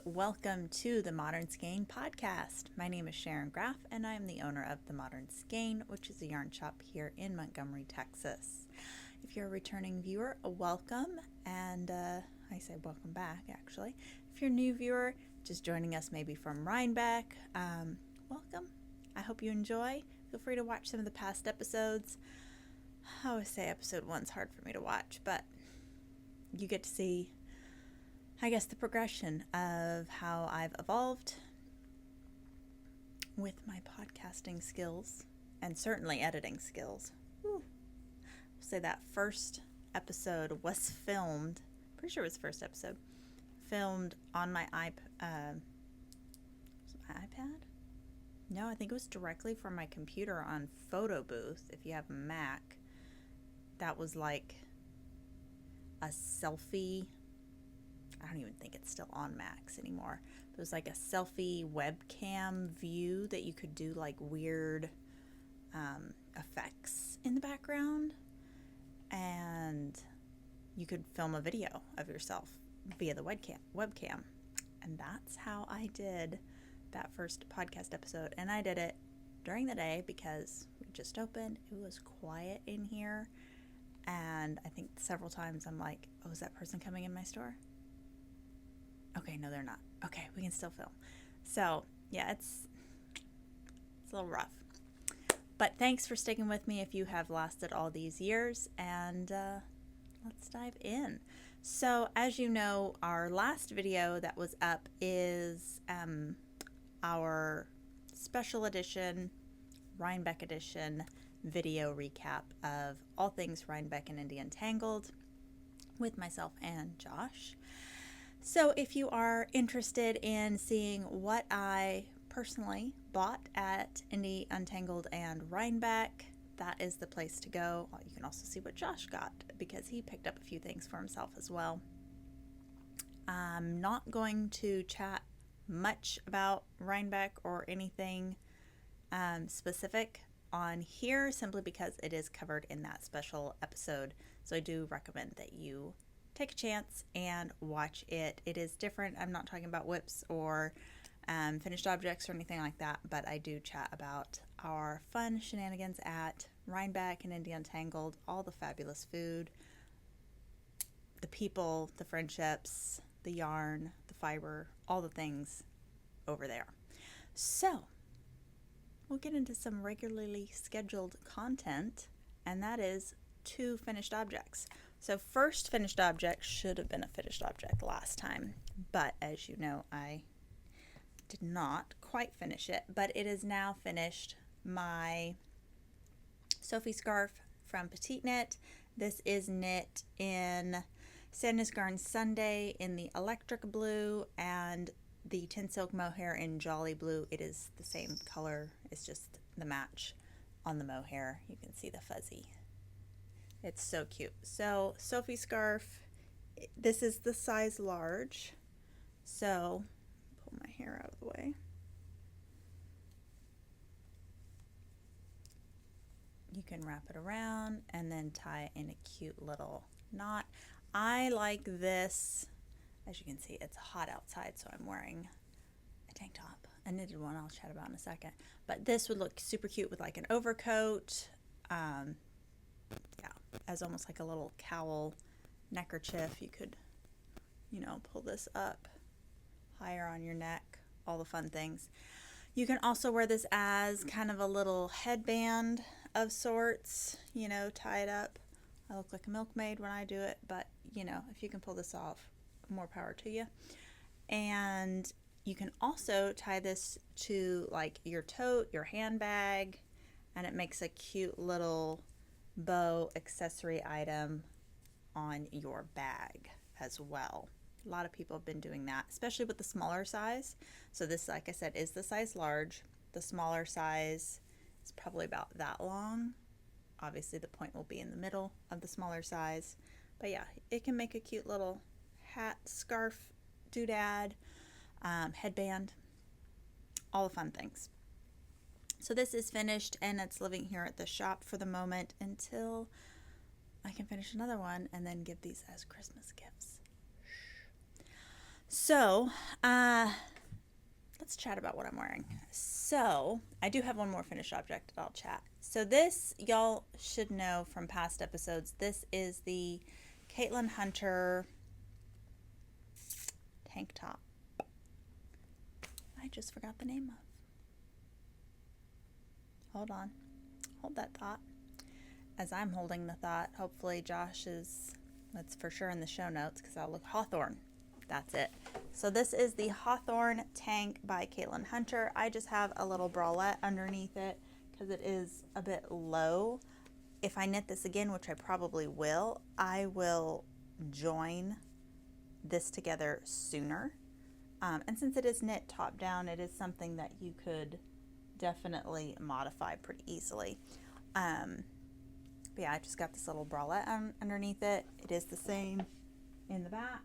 Welcome to the Modern Skein podcast. My name is Sharon Graff, and I am the owner of the Modern Skein, which is a yarn shop here in Montgomery, Texas. If you're a returning viewer, welcome, and I say welcome back, actually. If you're a new viewer, just joining us maybe from Reinbeck, welcome. I hope you enjoy. Feel free to watch some of the past episodes. I always say episode 1's hard for me to watch, but you get to see, I guess, the progression of how I've evolved with my podcasting skills and certainly editing skills. I'll say that first episode was filmed, pretty sure it was the first episode, filmed on my iPad? No, I think it was directly from my computer on Photo Booth. If you have a Mac, that was like a selfie. I don't even think it's still on Macs anymore. It was like a selfie webcam view that you could do like weird effects in the background, and you could film a video of yourself via the webcam. And that's how I did that first podcast episode. And I did it during the day because we just opened. It was quiet in here. And I think several times I'm like, oh, is that person coming in my store? Okay, no, they're not. Okay, we can still film. So, yeah, it's a little rough. But thanks for sticking with me if you have lasted all these years, and let's dive in. So, as you know, our last video that was up is our special edition, Reinbeck edition video recap of all things Reinbeck and Indie Untangled with myself and Josh. So if you are interested in seeing what I personally bought at Indie Untangled and Reinbeck, that is the place to go. You can also see what Josh got because he picked up a few things for himself as well. I'm not going to chat much about Reinbeck or anything specific on here simply because it is covered in that special episode. So I do recommend that you take a chance and watch it. It is different. I'm not talking about whips or finished objects or anything like that, but I do chat about our fun shenanigans at Reinbeck and Indie Untangled, all the fabulous food, the people, the friendships, the yarn, the fiber, all the things over there. So we'll get into some regularly scheduled content, and that is 2 finished objects. So first finished object should have been a finished object last time, but as you know, I did not quite finish it, but it is now finished. My Sophie scarf from Petite knit. This is knit in Sandnes Garn Sunday in the electric blue and the Tynn silk mohair in jolly blue. It is the same color. It's just the match on the mohair. You can see the fuzzy. It's so cute. So Sophie scarf, this is the size large. So pull my hair out of the way. You can wrap it around and then tie it in a cute little knot. I like this. As you can see, it's hot outside, so I'm wearing a tank top, a knitted one I'll chat about in a second. But this would look super cute with like an overcoat. Yeah, as almost like a little cowl neckerchief. You could, pull this up higher on your neck, all the fun things. You can also wear this as kind of a little headband of sorts, tie it up. I look like a milkmaid when I do it, but, if you can pull this off, more power to you. And you can also tie this to like your tote, your handbag, and it makes a cute little bow accessory item on your bag as well. A lot of people have been doing that, especially with the smaller size. So this, like I said, is the size large. The smaller size is probably about that long. Obviously the point will be in the middle of the smaller size. But yeah, it can make a cute little hat, scarf, doodad, headband, all the fun things. So this is finished and it's living here at the shop for the moment until I can finish another one and then give these as Christmas gifts. So, let's chat about what I'm wearing. So, I do have one more finished object that I'll chat. So this, y'all should know from past episodes, this is the Caitlin Hunter tank top. I just forgot the name of. Hold on. Hold that thought. As I'm holding the thought, hopefully Josh is, that's for sure in the show notes because I'll look, Hawthorne. That's it. So this is the Hawthorne tank by Caitlin Hunter. I just have a little bralette underneath it because it is a bit low. If I knit this again, which I probably will, I will join this together sooner. And since it is knit top down, it is something that you could definitely modify pretty easily. But yeah, I just got this little bralette underneath it. It is the same in the back.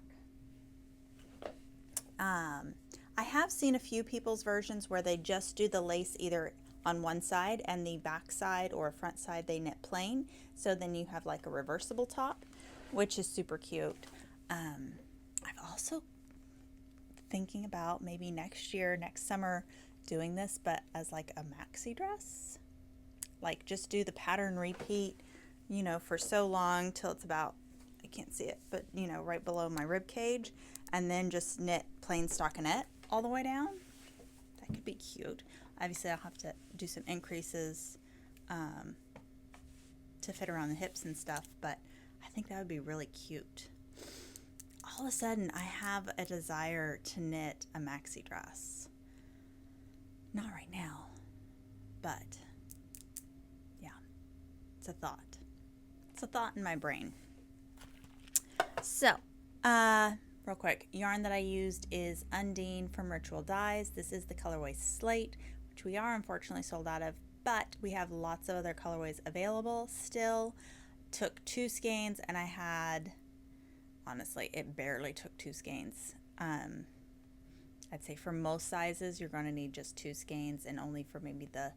I have seen a few people's versions where they just do the lace either on one side and the back side or front side they knit plain. So then you have like a reversible top, which is super cute. I've also thinking about maybe next summer, doing this, but as like a maxi dress. Like just do the pattern repeat, you know, for so long till it's about, I can't see it, but you know, right below my rib cage, and then just knit plain stockinette all the way down. That could be cute. Obviously I'll have to do some increases to fit around the hips and stuff, but I think that would be really cute. All of a sudden I have a desire to knit a maxi dress. Not right now, but yeah, it's a thought. It's a thought in my brain. So, real quick, yarn that I used is Undine from Ritual Dyes. This is the colorway Slate, which we are unfortunately sold out of, but we have lots of other colorways available still. Took 2 skeins, and I had, honestly, it barely took 2 skeins. I'd say for most sizes, you're going to need just 2 skeins, and only for maybe the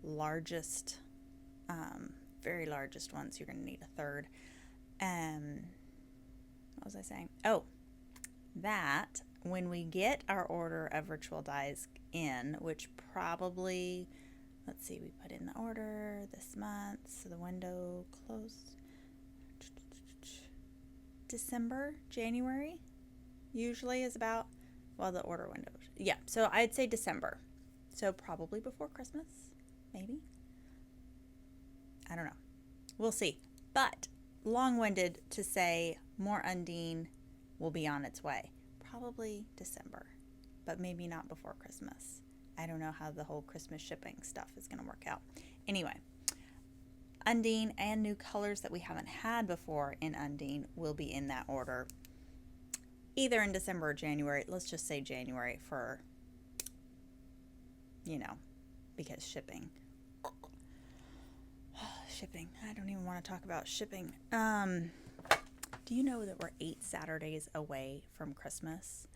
largest, very largest ones, you're going to need a third. What was I saying? Oh, that when we get our order of Ritual Dyes in, which probably, let's see, we put in the order this month, so the window closed December, January, usually is about, well, the order window. Yeah, so I'd say December. So probably before Christmas, maybe. I don't know. We'll see. But long-winded to say more Undine will be on its way. Probably December, but maybe not before Christmas. I don't know how the whole Christmas shipping stuff is going to work out. Anyway, Undine and new colors that we haven't had before in Undine will be in that order. Either in December or January. Let's just say January for, you know, because shipping. Shipping. I don't even want to talk about shipping. Do you know that we're 8 Saturdays away from Christmas?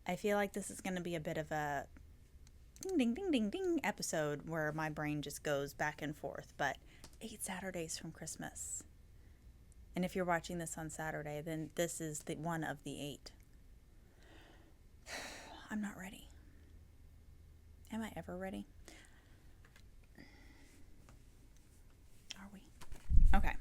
I feel like this is going to be a bit of a ding, ding, ding, ding, ding episode where my brain just goes back and forth. But 8 Saturdays from Christmas. And if you're watching this on Saturday, then this is the one of the 8. I'm not ready. Am I ever ready? Are we? Okay.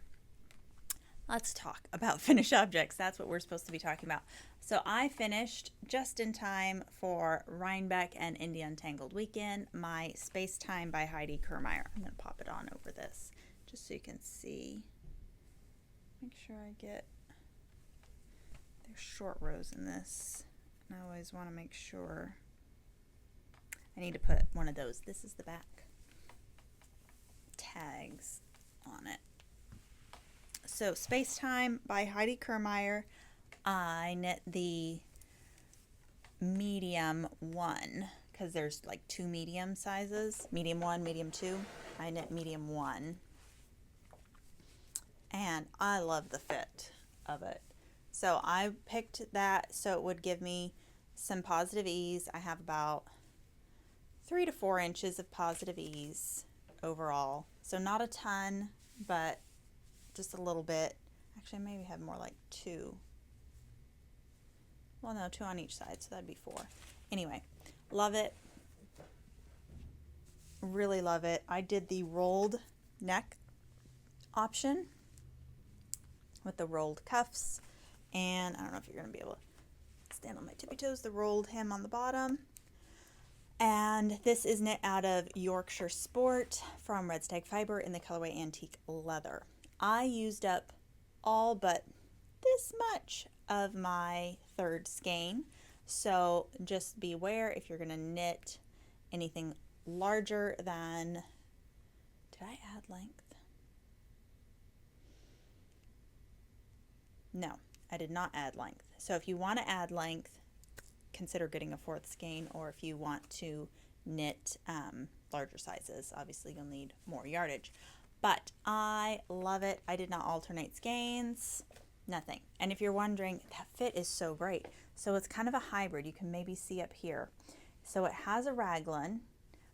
Let's talk about finished objects. That's what we're supposed to be talking about. So I finished just in time for Reinbeck and Indie Untangled Weekend, my Spacetime by Heidi Kerrmier. I'm going to pop it on over this just so you can see. Make sure I get, there's short rows in this, and I always want to make sure. I need to put one of those, this is the back, tags on it. So Spacetime by Heidi Kerrmier. I knit the medium one because there's like 2 medium sizes, medium 1, medium 2. I knit medium 1. And I love the fit of it. So I picked that so it would give me some positive ease. I have about 3 to 4 inches of positive ease overall. So not a ton, but just a little bit. Actually, I maybe have more like 2. Well, no, 2 on each side, so that'd be 4. Anyway, love it. Really love it. I did the rolled neck option with the rolled cuffs, and I don't know if you're going to be able to stand on my tippy toes, the rolled hem on the bottom. And this is knit out of Yorkshire Sport from Red Stag Fiber in the colorway Antique Leather. I used up all but this much of my third skein, so just beware if you're going to knit anything larger than, did I add length? No, I did not add length. So if you want to add length, consider getting a 4th skein, or if you want to knit larger sizes, obviously you'll need more yardage. But I love it. I did not alternate skeins, nothing. And if you're wondering, that fit is so great. So it's kind of a hybrid. You can maybe see up here. So it has a raglan,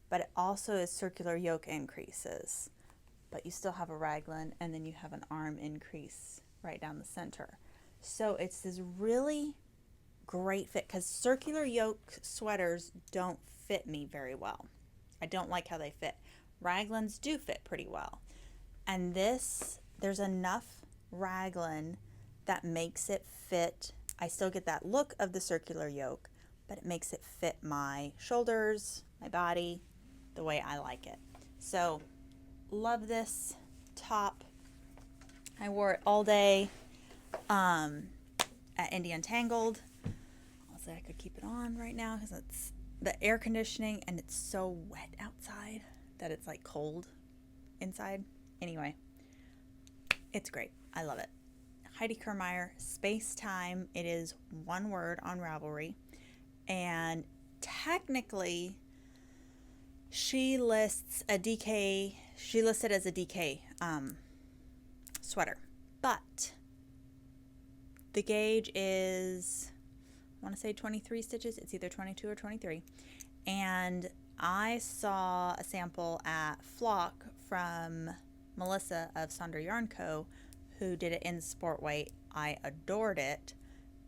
but it also is circular yoke increases. But you still have a raglan, and then you have an arm increase right down the center. So it's this really great fit, because circular yoke sweaters don't fit me very well. I don't like how they fit. Raglans do fit pretty well. And this, there's enough raglan that makes it fit. I still get that look of the circular yoke, but it makes it fit my shoulders, my body, the way I like it. So, love this top. I wore it all day at Indie Untangled. Honestly, I could keep it on right now because it's the air conditioning and it's so wet outside that it's like cold inside. Anyway, it's great. I love it. Heidi Kerrmier, Spacetime. It is one word on Ravelry. And technically, she lists a DK, she lists it as a DK sweater. But the gauge is, I want to say 23 stitches. It's either 22 or 23. And I saw a sample at Flock from Melissa of Sonder Yarn Co., who did it in sport weight. I adored it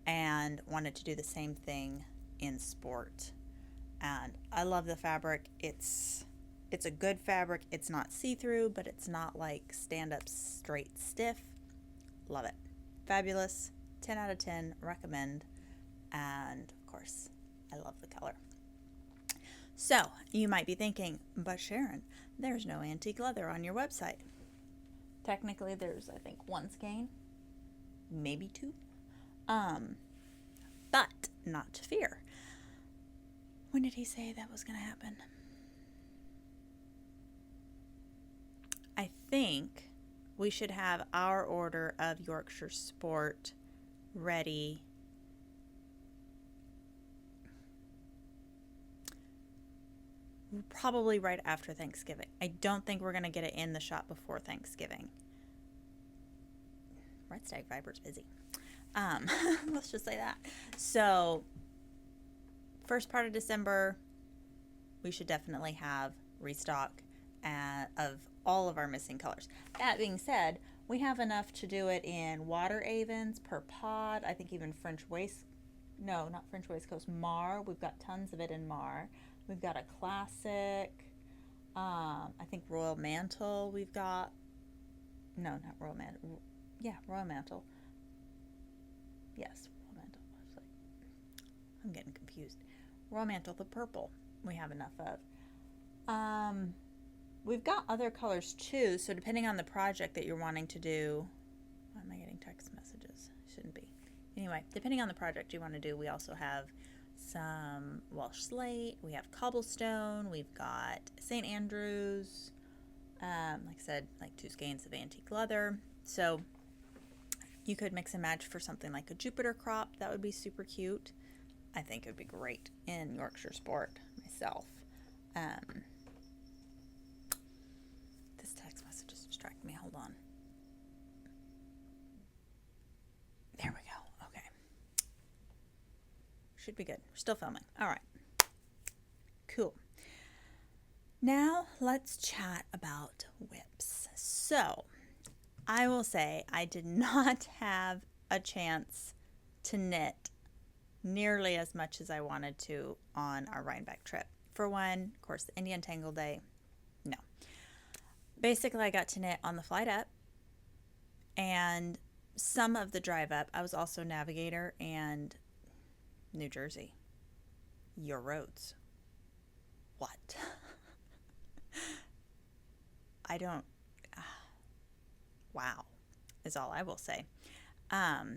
and wanted to do the same thing in sport. And I love the fabric. It's a good fabric. It's not see-through, but it's not like stand-up straight stiff. Love it. Fabulous. 10 out of 10. Recommend. And of course, I love the color. So you might be thinking, but Sharon, there's no antique leather on your website. Technically, there's, I think, 1 skein, maybe 2. But not to fear. When did he say that was going to happen? I think we should have our order of Yorkshire Sport ready probably right after Thanksgiving. I don't think we're going to get it in the shop before Thanksgiving. Red Stag Fiber's busy. Let's just say that. So, first part of December, we should definitely have restock of all of our missing colors. That being said, we have enough to do it in water avens per pod. I think even French waist, no, not French waistcoats, Mar. We've got tons of it in Mar. We've got a classic, I think Royal Mantle we've got. No, not Royal Mantle. Yeah, Royal Mantle. Yes, Royal Mantle. I'm getting confused. Royal Mantle, the purple, we have enough of. We've got other colors too, so depending on the project that you're wanting to do, why am I getting text messages? Shouldn't be. Anyway, depending on the project you want to do, we also have some Welsh Slate, we have Cobblestone, we've got St. Andrews, like I said, like 2 skeins of antique leather. So you could mix and match for something like a Jupiter crop. That would be super cute. I think it would be great in Yorkshire Sport myself. This text message is distracting me. Hold on. There we go. Okay. Should be good. We're still filming. All right. Cool. Now let's chat about whips. So I will say I did not have a chance to knit nearly as much as I wanted to on our Reinbeck trip. For one, of course, the Indian Tangle Day, no. Basically, I got to knit on the flight up and some of the drive up. I was also navigator and New Jersey. Your roads. What? I don't, wow, is all I will say. The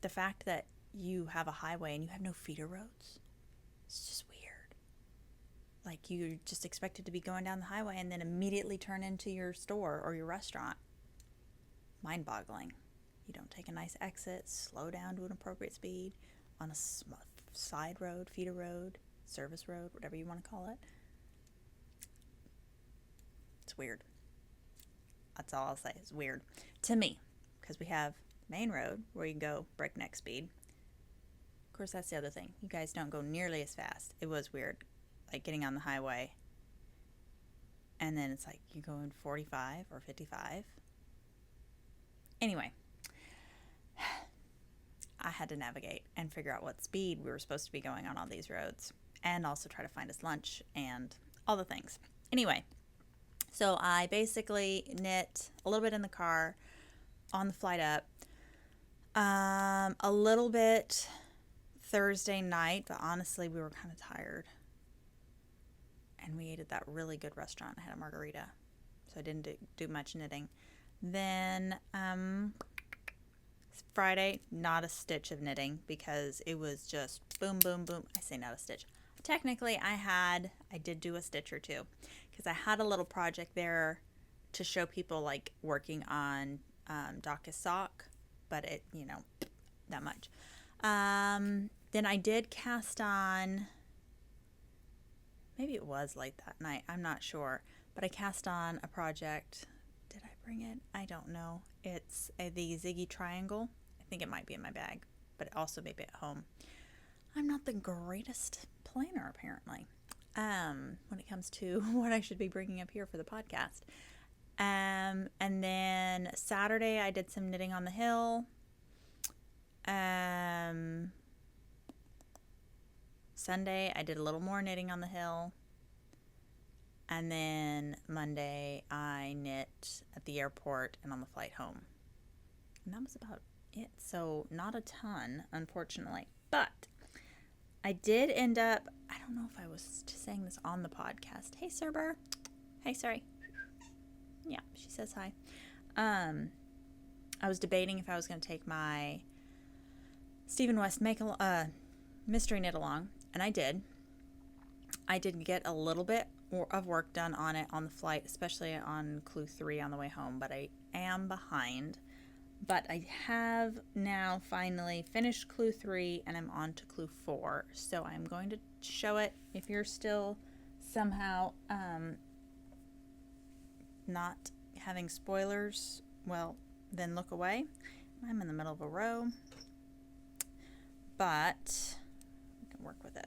fact that you have a highway and you have no feeder roads, it's just weird. Like you're just expected to be going down the highway and then immediately turn into your store or your restaurant. Mind-boggling. You don't take a nice exit, slow down to an appropriate speed on a side road, feeder road, service road, whatever you want to call it. It's weird. That's all I'll say. It's weird to me because we have main road where you go breakneck speed. Of course, that's the other thing. You guys don't go nearly as fast. It was weird, like getting on the highway and then it's like you're going 45 or 55. Anyway, I had to navigate and figure out what speed we were supposed to be going on all these roads and also try to find us lunch and all the things. Anyway, so I basically knit a little bit in the car on the flight up, a little bit Thursday night, but honestly, we were kind of tired. And we ate at that really good restaurant. I had a margarita, so I didn't do much knitting. Then Friday, not a stitch of knitting because it was just boom, boom, boom. I say not a stitch. Technically, I did do a stitch or two because I had a little project there to show people like working on Docus sock, but it, that much. Then I did cast on, maybe it was late that night, I'm not sure, but I cast on a project. Did I bring it? I don't know. It's the Ziggy triangle. I think it might be in my bag, but also maybe at home. I'm not the greatest planner, apparently, when it comes to what I should be bringing up here for the podcast. And then Saturday, I did some knitting on the hill. Sunday, I did a little more knitting on the hill. And then Monday, I knit at the airport and on the flight home. And that was about it. So not a ton, unfortunately. But I did end up, I don't know if I was saying this on the podcast. Hey, Cerber. Hey, sorry. Yeah, she says hi. I was debating if I was going to take my Stephen West mystery knit along, and I did. I did get a little bit of work done on it on the flight, especially on Clue 3 on the way home, but I am behind. But I have now finally finished Clue 3, and I'm on to Clue 4, so I'm going to show it. If you're still somehow not having spoilers, well, then look away. I'm in the middle of a row, but I can work with it.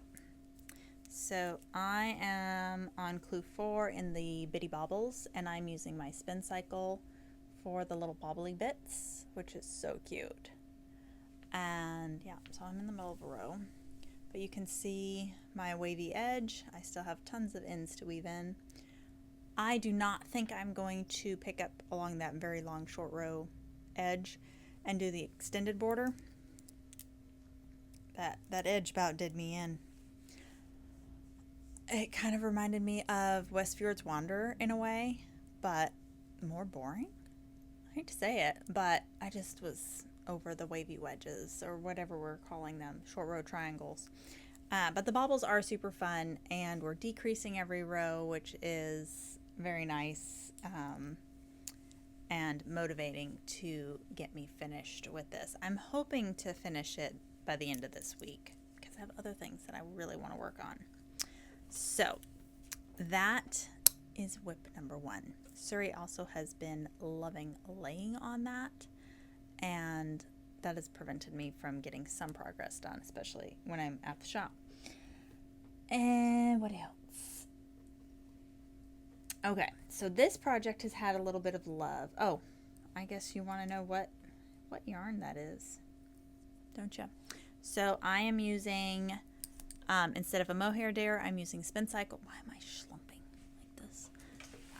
So I am on Clue 4 in the Bitty Bobbles, and I'm using my Spincycle for the little bobbly bits, which is so cute. And yeah, so I'm in the middle of a row, but you can see my wavy edge. I still have tons of ends to weave in. I do not think I'm going to pick up along that very long short row edge and do the extended border. That edge about did me in. It kind of reminded me of Westfjord's Wanderer in a way, but more boring. I hate to say it, but I just was over the wavy wedges or whatever we're calling them, short row triangles. But the bobbles are super fun, and we're decreasing every row, which is very nice and motivating to get me finished with this. I'm hoping to finish it by the end of this week because because I have other things that I really want to work on. So that is whip number 1. Suri also has been loving laying on that, and that has prevented me from getting some progress done, especially when I'm at the shop. And what else? Okay, so this project has had a little bit of love. Oh, I guess you want to know what yarn that is, don't you? So I am using, instead of a Mohair dare, I'm using Spincycle. Why am I slumping like this?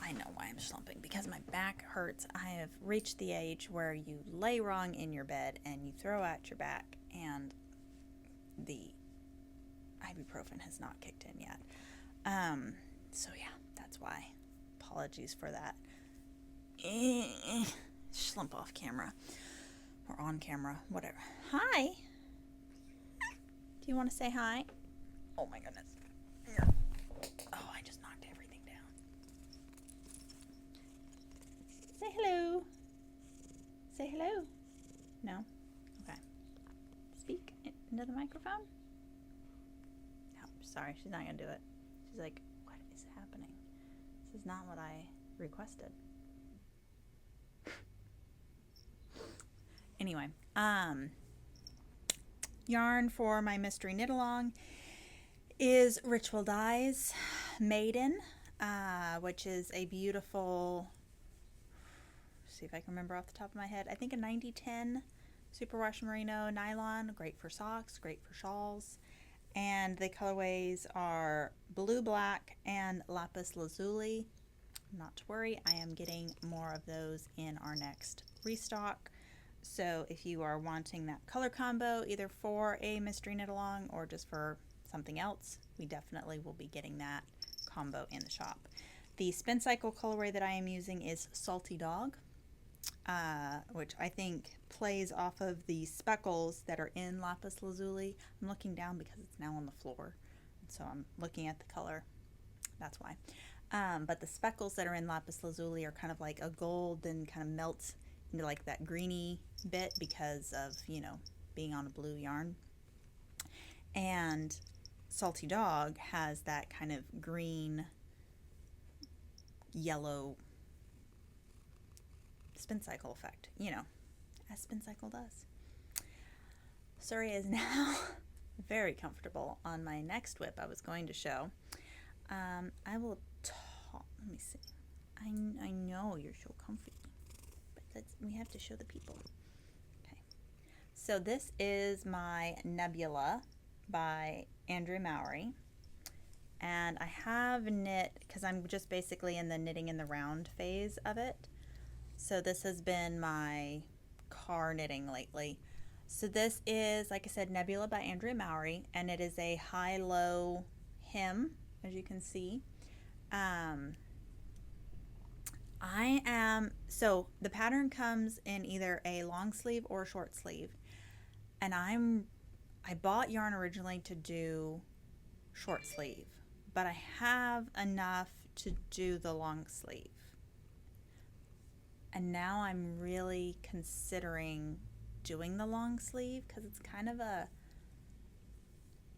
I know why I'm slumping, because my back hurts. I have reached the age where you lay wrong in your bed and you throw out your back, and the ibuprofen has not kicked in yet. So yeah, that's why. Apologies for that. Slump off camera. Or on camera, whatever. Hi. Do you want to say hi? Oh my goodness. Oh, I just knocked everything down. Say hello. Say hello. No? Okay. Speak into the microphone? No, sorry, she's not going to do it. She's like, what is happening? This is not what I requested. Anyway, yarn for my mystery knit along is Ritual Dyes Maiden, which is a beautiful, see if I can remember off the top of my head, I think a 90-10 superwash merino nylon, great for socks, great for shawls, and the colorways are blue, black, and Lapis Lazuli. Not to worry, I am getting more of those in our next restock. So if you are wanting that color combo, either for a mystery knit along or just for something else, we definitely will be getting that combo in the shop. The Spincycle colorway that I am using is Salty Dog, which I think plays off of the speckles that are in Lapis Lazuli. I'm looking down because it's now on the floor, so I'm looking at the color. That's why. But the speckles that are in Lapis Lazuli are kind of like a gold and kind of melts into like that greeny bit because of, you know, being on a blue yarn. And Salty Dog has that kind of green, yellow Spincycle effect, you know, as Spincycle does. Suri is now very comfortable on my next whip I was going to show. I will talk, let me see. I know you're so comfy. We have to show the people. Okay. So this is my Nebula by Andrea Mowry. And I have knit, because I'm just basically in the knitting in the round phase of it. So this has been my car knitting lately. So this is, like I said, Nebula by Andrea Mowry, and it is a high-low hem, as you can see. So the pattern comes in either a long sleeve or a short sleeve, and I bought yarn originally to do short sleeve, but I have enough to do the long sleeve, and now I'm really considering doing the long sleeve because it's kind of a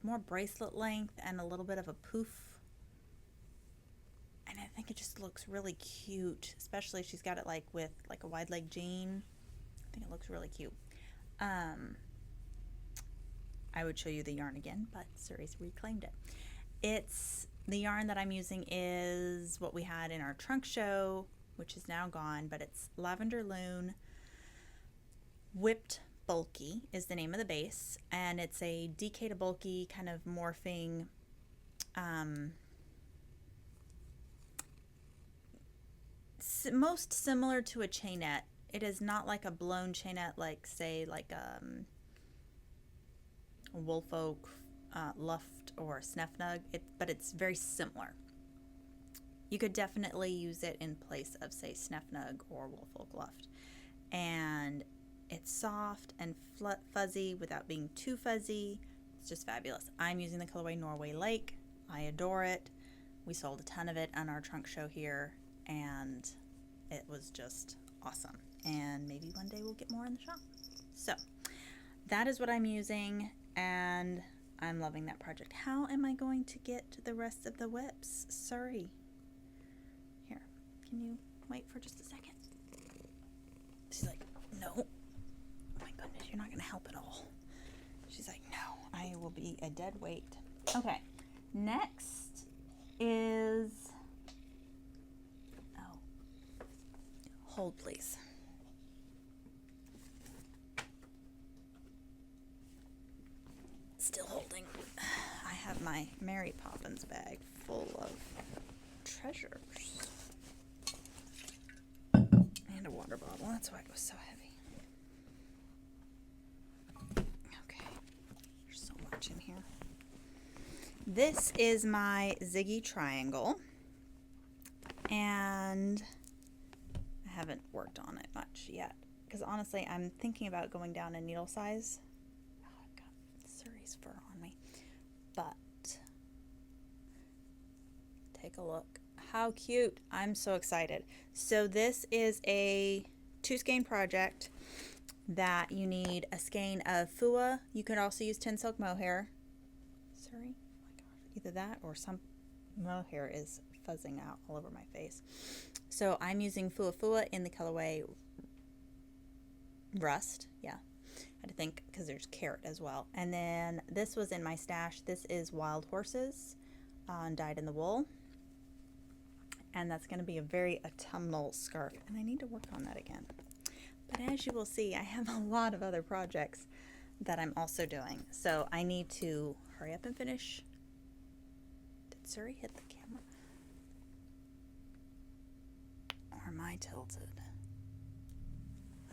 more bracelet length and a little bit of a poof. And I think it just looks really cute, especially if she's got it like with like a wide leg jean. I think it looks really cute. I would show you the yarn again, but Suri's reclaimed it. The yarn that I'm using is what we had in our trunk show, which is now gone, but it's Lavender Lune Whipped Bulky is the name of the base, and it's a DK to bulky kind of morphing most similar to a chainette. It is not like a blown chainette like, say, like a Woolfolk Luft or Snefnug, but it's very similar. You could definitely use it in place of, say, Snefnug or Woolfolk Luft. And it's soft and fuzzy without being too fuzzy. It's just fabulous. I'm using the colorway Norway Lake. I adore it. We sold a ton of it on our trunk show here, and it was just awesome. And maybe one day we'll get more in the shop. So that is what I'm using, and I'm loving that project. How am I going to get the rest of the whips? Sorry. Here, can you wait for just a second? She's like, no. Oh my goodness, you're not going to help at all. She's like, no, I will be a dead weight. Okay, next is, oh, hold please. Still holding. I have my Mary Poppins bag full of treasures. And a water bottle. That's why it was so heavy. Okay. There's so much in here. This is my Ziggy triangle. And I haven't worked on it much yet. Because honestly, I'm thinking about going down in needle size. Suri's fur on me, but take a look. How cute. I'm so excited. So this is a 2-skein project that you need a skein of Fuwa. You could also use Tynn silk mohair. Sorry, oh my gosh, either that or some mohair is fuzzing out all over my face. So I'm using Fuwa in the colorway Rust. Yeah. I had to think because there's carrot as well. And then this was in my stash. This is Wild Horses dyed in the wool. And that's going to be a very autumnal scarf. And I need to work on that again. But as you will see, I have a lot of other projects that I'm also doing. So I need to hurry up and finish. Did Suri hit the camera? Or am I tilted?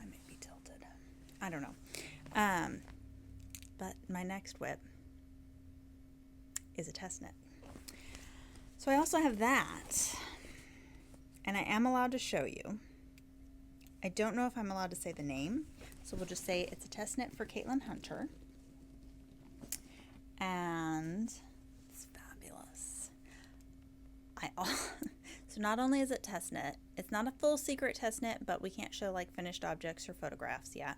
I may be tilted. I don't know. But my next whip is a test knit. So I also have that, and I am allowed to show you. I don't know if I'm allowed to say the name, so we'll just say it's a test knit for Caitlin Hunter, and it's fabulous. So not only is it test knit, it's not a full secret test knit, but we can't show like finished objects or photographs yet.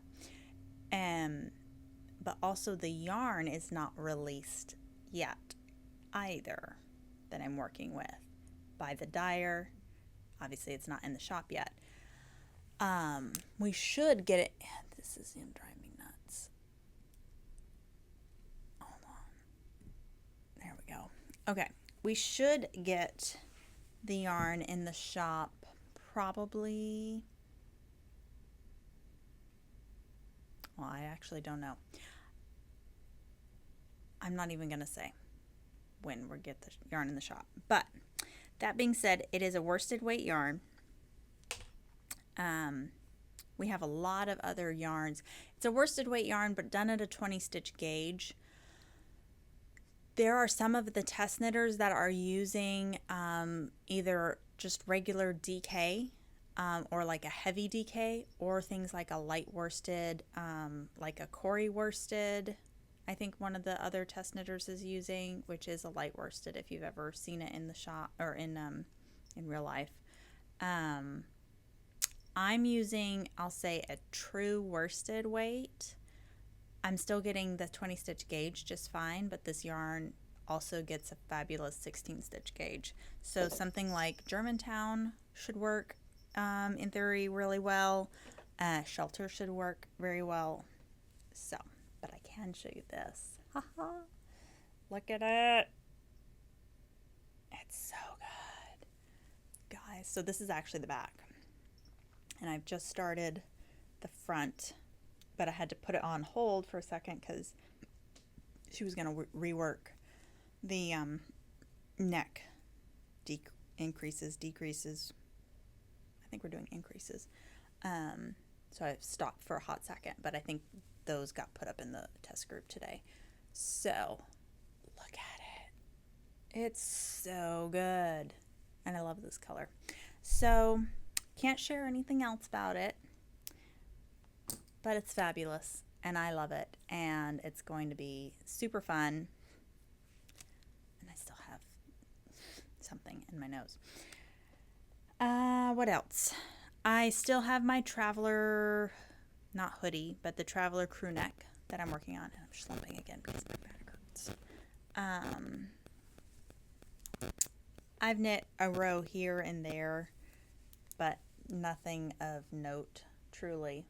But also the yarn is not released yet either that I'm working with by the dyer. Obviously it's not in the shop yet. We should get it. This is going to drive me nuts. Hold on. There we go. Okay. We should get the yarn in the shop probably. Well, I actually don't know. I'm not even going to say when we get the yarn in the shop. But that being said, it is a worsted weight yarn. We have a lot of other yarns. It's a worsted weight yarn, but done at a 20 stitch gauge. There are some of the test knitters that are using either just regular DK or like a heavy DK, or things like a light worsted, like a Corey worsted. I think one of the other test knitters is using, which is a light worsted if you've ever seen it in the shop or in real life. I'm using, I'll say, a true worsted weight. I'm still getting the 20 stitch gauge just fine, but this yarn also gets a fabulous 16 stitch gauge. So something like Germantown should work in theory really well. Shelter should work very well. So, but I can show you this. Haha. Look at it. It's so good. Guys, so this is actually the back. And I've just started the front, but I had to put it on hold for a second because she was going to rework the neck increases, decreases. I think we're doing increases. So I stopped for a hot second, but I think those got put up in the test group today. So look at it. It's so good. And I love this color. So can't share anything else about it, but it's fabulous and I love it, and it's going to be super fun. And I still have something in my nose. What else? I still have my Traveler, not hoodie, but the Traveler crew neck that I'm working on. And I'm slumping again because my back shirts. I've knit a row here and there, but nothing of note, truly.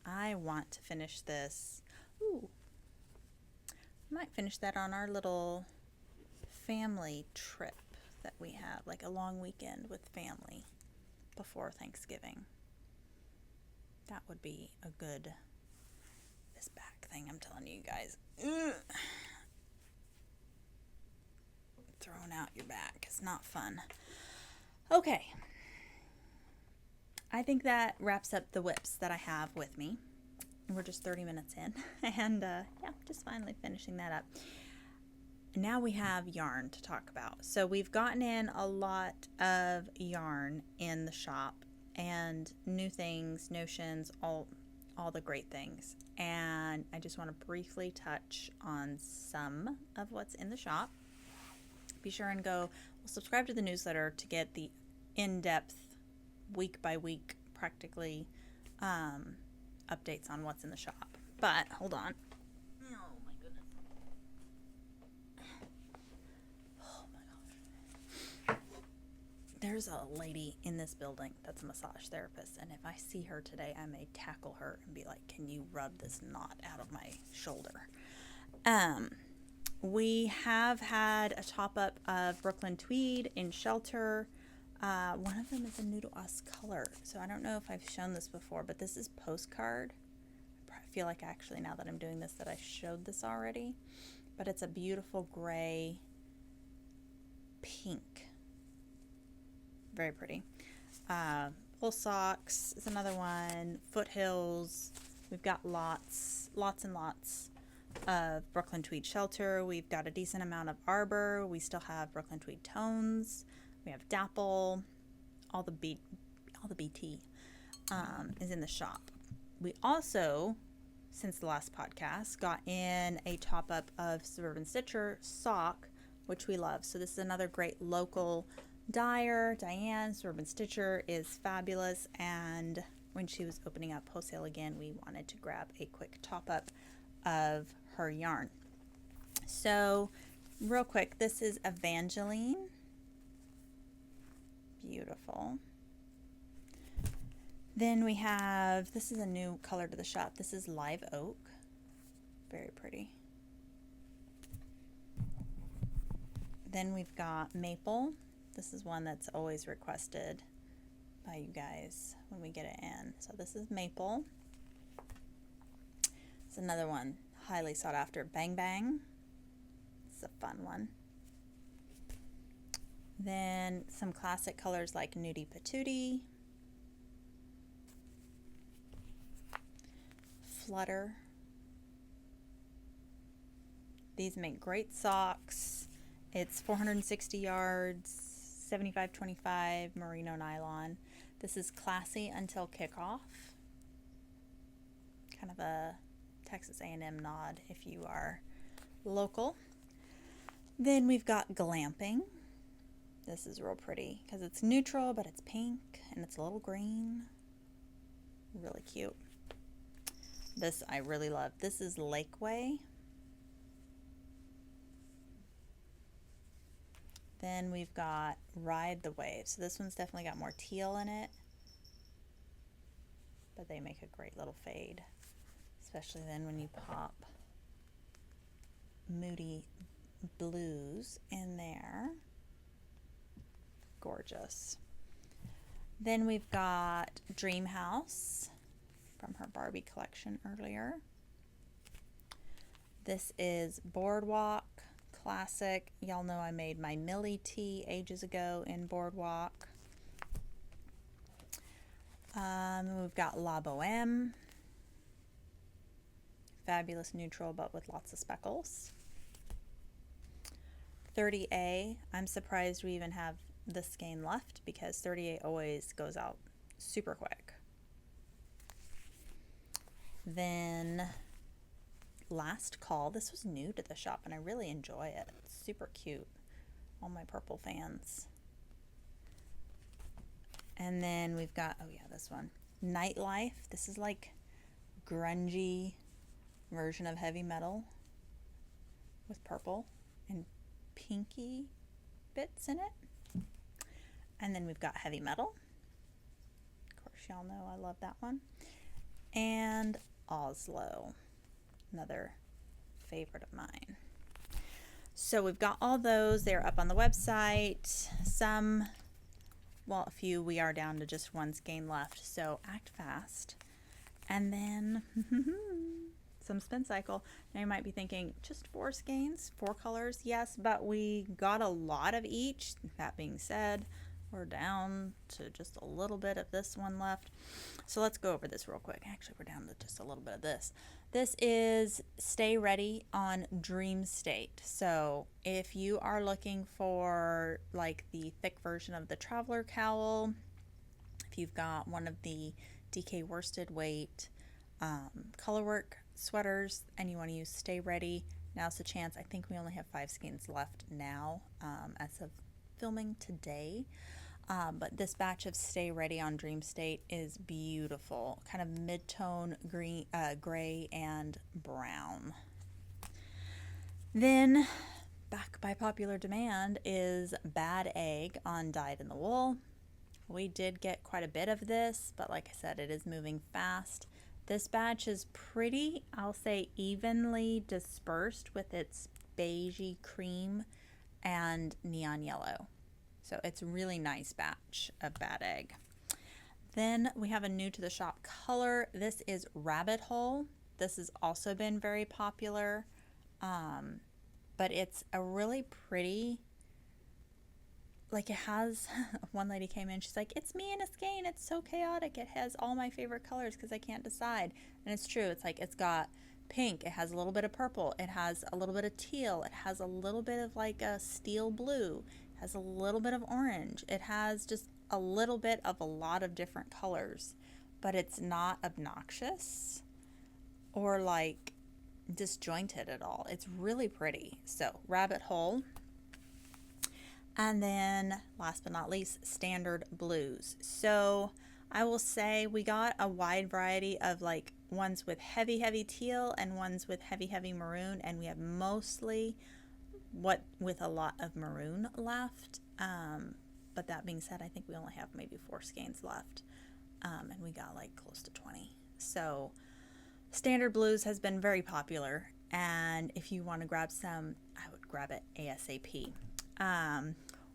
I want to finish this. Ooh, I might finish that on our little family trip that we have, like a long weekend with family before Thanksgiving. That would be a good, this back thing, I'm telling you guys. Ugh. Throwing out your back is not fun. Okay. I think that wraps up the whips that I have with me. We're just 30 minutes in. And yeah, just finally finishing that up. Now we have yarn to talk about. So we've gotten in a lot of yarn in the shop and new things, notions, all the great things. And I just want to briefly touch on some of what's in the shop. Be sure and go subscribe to the newsletter to get the in-depth, week by week, practically, updates on what's in the shop. But hold on. Oh my goodness. Oh my gosh. There's a lady in this building that's a massage therapist, and if I see her today, I may tackle her and be like, "Can you rub this knot out of my shoulder?" We have had a top-up of Brooklyn Tweed in Shelter. One of them is a Noodle Us color, so I don't know if I've shown this before, but this is Postcard. I feel like actually now that I'm doing this that I showed this already, but it's a beautiful gray pink. Very pretty. Full Socks is another one. Foothills. We've got lots and lots of Brooklyn Tweed Shelter. We've got a decent amount of Arbor. We still have Brooklyn Tweed Tones. We have Dapple. All the BT is in the shop. We also, since the last podcast, got in a top-up of Suburban Stitcher sock, which we love. So this is another great local dyer. Diane, Suburban Stitcher, is fabulous. And when she was opening up wholesale again, we wanted to grab a quick top-up of her yarn. So real quick, this is Evangeline. Beautiful. Then we have, this is a new color to the shop. This is Live Oak. Very pretty. Then we've got Maple. This is one that's always requested by you guys when we get it in. So this is Maple. It's another one highly sought after. Bang Bang. It's a fun one. Then some classic colors like Nudie Patootie, Flutter. These make great socks. It's 460 yards, 75/25 merino nylon. This is Classy Until Kickoff. Kind of a Texas A&M nod if you are local. Then we've got Glamping. This is real pretty because it's neutral, but it's pink and it's a little green. Really cute. This I really love. This is Lakeway. Then we've got Ride the Wave. So this one's definitely got more teal in it, but they make a great little fade, especially then when you pop Moody Blues in there. Gorgeous. Then we've got Dream House from her Barbie collection earlier. This is Boardwalk Classic. Y'all know I made my Millie tee ages ago in Boardwalk. We've got La Boheme. Fabulous neutral, but with lots of speckles. 30A. I'm surprised we even have this skein left because 30A always goes out super quick. Then Last Call. This was new to the shop and I really enjoy it. It's super cute. All my purple fans. And then we've got, oh yeah, this one. Nightlife. This is like grungy version of heavy metal with purple and pinky bits in it. And then we've got heavy metal. Of course, y'all know I love that one. And Oslo, another favorite of mine. So we've got all those. They're up on the website. Some, well, a few. We are down to just one skein left, so act fast. And then some Spincycle. Now you might be thinking, just 4 skeins, 4 colors? Yes, but we got a lot of each. That being said, we're down to just a little bit of this one left. So let's go over this real quick. Actually, we're down to just a little bit of this. This is Stay Ready on Dream State. So if you are looking for like the thick version of the Traveler Cowl, if you've got one of the DK worsted weight colorwork sweaters and you want to use Stay Ready, now's the chance. I think we only have 5 skeins left now as of filming today. But this batch of Stay Ready on Dream State is beautiful, kind of mid-tone green, gray and brown. Then, back by popular demand, is Bad Egg on Dyed in the Wool. We did get quite a bit of this, but like I said, it is moving fast. This batch is pretty, I'll say, evenly dispersed with its beigey cream and neon yellow. So it's a really nice batch of Bad Egg. Then we have a new to the shop color. This is Rabbit Hole. This has also been very popular, but it's a really pretty, like it has, one lady came in, she's like, it's me in a skein, it's so chaotic, it has all my favorite colors because I can't decide. And it's true, it's like it's got pink, it has a little bit of purple, it has a little bit of teal, it has a little bit of like a steel blue, has a little bit of orange. It has just a little bit of a lot of different colors, but it's not obnoxious or like disjointed at all. It's really pretty. So Rabbit Hole. And then last but not least, Standard Blues. So I will say we got a wide variety of like ones with heavy teal and ones with heavy maroon, and we have mostly with a lot of maroon left, but that being said, I think we only have maybe 4 skeins left, and we got like close to 20. So Standard Blues has been very popular, and if you want to grab some, I would grab it ASAP.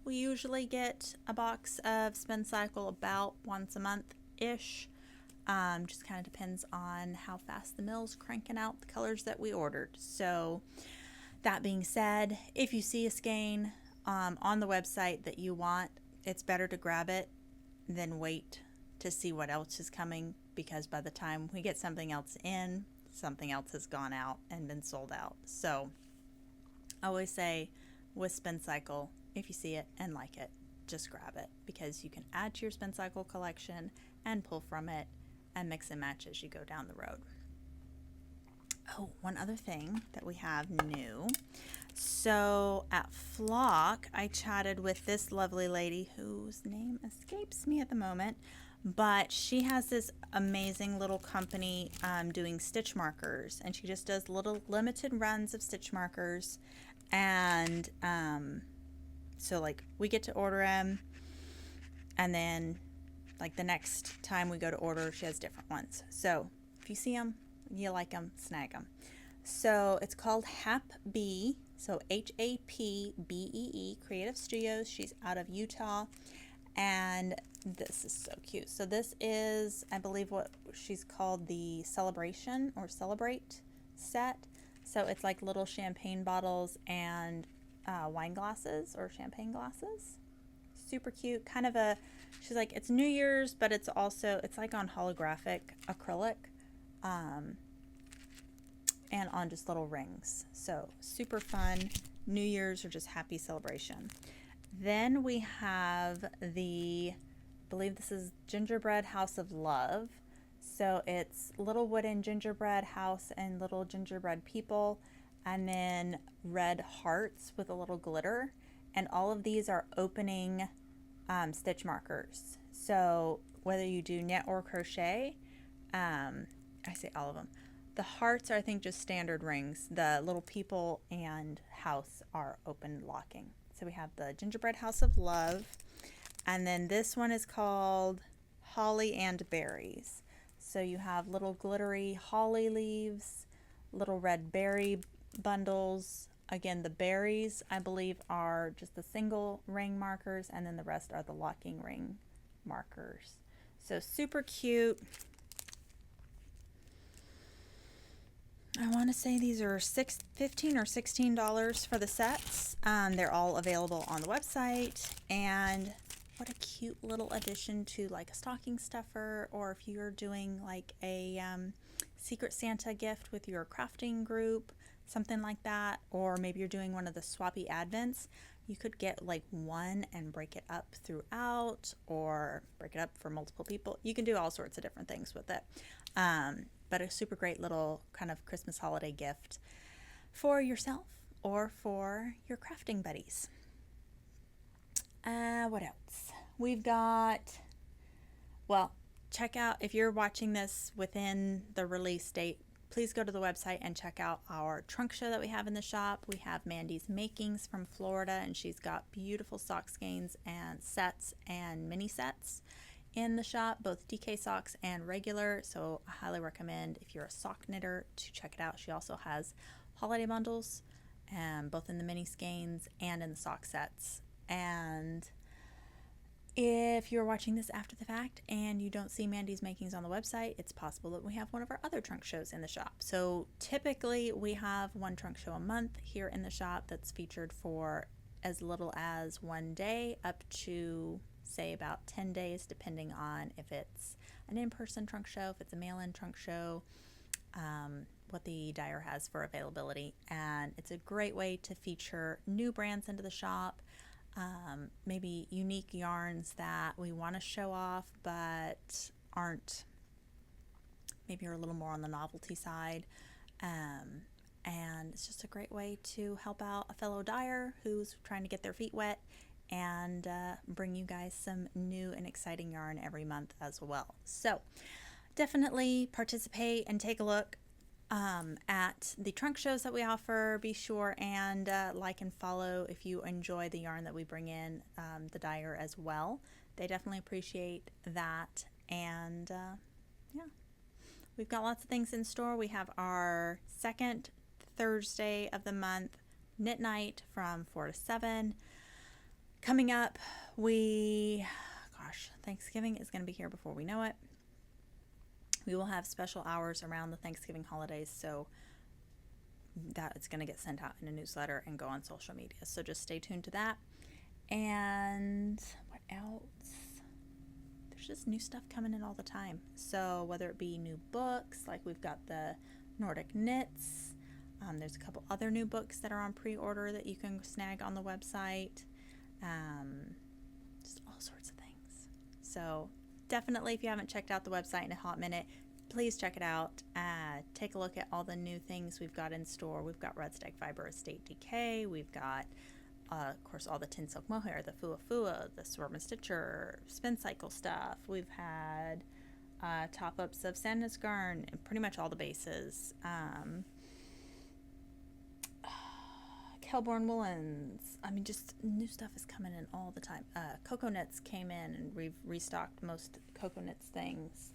We usually get a box of Spincycle about once a month ish. Just kind of depends on how fast the mill's cranking out the colors that we ordered. So that being said, if you see a skein on the website that you want, it's better to grab it than wait to see what else is coming, because by the time we get something else in, something else has gone out and been sold out. So I always say with Spincycle, if you see it and like it, just grab it, because you can add to your Spincycle collection and pull from it and mix and match as you go down the road. Oh, one other thing that we have new. So at Flock, I chatted with this lovely lady whose name escapes me at the moment, but she has this amazing little company doing stitch markers, and she just does little limited runs of stitch markers. And so like we get to order them, and then like the next time we go to order, she has different ones. So if you see them, you like them, snag them. So it's called HAPBee, so HAPBEE Creative Studios. She's out of Utah, and this is so cute. So this is, I believe, what she's called the Celebration or Celebrate set. So it's like little champagne bottles and wine glasses or champagne glasses. Super cute. Kind of a, she's like, it's New Year's, but it's also, it's like on holographic acrylic. And on just little rings. So super fun. New Year's or just happy celebration. Then we have the, I believe this is Gingerbread House of Love. So it's little wooden gingerbread house and little gingerbread people, and then red hearts with a little glitter. And all of these are opening stitch markers. So whether you do knit or crochet, I say all of them, The hearts are, I think, just standard rings. The little people and house are open locking. So we have the gingerbread house of love. And then this one is called holly and berries. So you have little glittery holly leaves, little red berry bundles. Again, the berries, I believe, are just the single ring markers, and then the rest are the locking ring markers. So super cute. I want to say these are $15 or $16 for the sets. They're all available on the website, and what a cute little addition to like a stocking stuffer, or if you're doing like a Secret Santa gift with your crafting group, something like that, or maybe you're doing one of the swappy advents. You could get like one and break it up throughout, or break it up for multiple people. You can do all sorts of different things with it. But a super great little kind of Christmas holiday gift for yourself or for your crafting buddies. What else? We've got, well, check out, if you're watching this within the release date, please go to the website and check out our trunk show that we have in the shop. We have Mandy's Makings from Florida, and she's got beautiful sock skeins and sets and mini sets in the shop, both DK socks and regular. So I highly recommend, if you're a sock knitter, to check it out. She also has holiday bundles, both in the mini skeins and in the sock sets. And if you're watching this after the fact and you don't see Mandy's Makings on the website, it's possible that we have one of our other trunk shows in the shop. So typically we have one trunk show a month here in the shop that's featured for as little as 1 day up to, say, about 10 days, depending on if it's an in-person trunk show, if it's a mail-in trunk show, what the dyer has for availability. And it's a great way to feature new brands into the shop. Maybe unique yarns that we want to show off but aren't, maybe are a little more on the novelty side, and it's just a great way to help out a fellow dyer who's trying to get their feet wet and bring you guys some new and exciting yarn every month as well. So definitely participate and take a look at the trunk shows that we offer. Be sure and like and follow if you enjoy the yarn that we bring in, the dyer as well. They definitely appreciate that. And yeah, we've got lots of things in store. We have our second Thursday of the month knit night from 4 to 7 coming up. Thanksgiving is going to be here before we know it. We will have special hours around the Thanksgiving holidays, so that is going to get sent out in a newsletter and go on social media. So just stay tuned to that. And what else? There's just new stuff coming in all the time. So whether it be new books, like we've got the Nordic Knits, there's a couple other new books that are on pre-order that you can snag on the website. Just all sorts of things. So definitely, if you haven't checked out the website in a hot minute, please check it out. Take a look at all the new things we've got in store. We've got Red Stag Fiber Estate Decay. We've got, of course, all the Tynn Silk Mohair, the Fuwa, the Swerve and Stitcher, Spincycle stuff. We've had top-ups of Sandnes Garn, and pretty much all the bases. Kelborn Woolens. I mean, just new stuff is coming in all the time. Cocoa Knits came in, and we've restocked most Cocoa Knits things.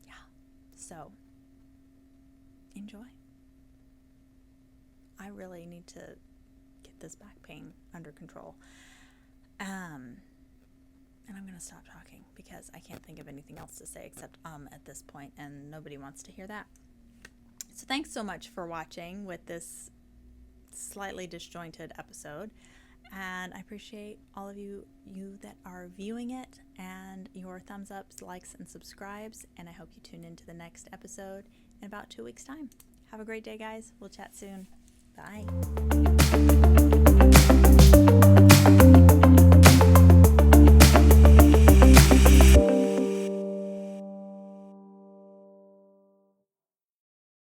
Yeah, so enjoy. I really need to get this back pain under control. And I'm going to stop talking because I can't think of anything else to say except at this point, and nobody wants to hear that. So thanks so much for watching with this slightly disjointed episode, and I appreciate all of you that are viewing it, and your thumbs ups, likes, and subscribes, and I hope you tune into the next episode in about 2 weeks time. Have a great day, guys. We'll chat soon. Bye.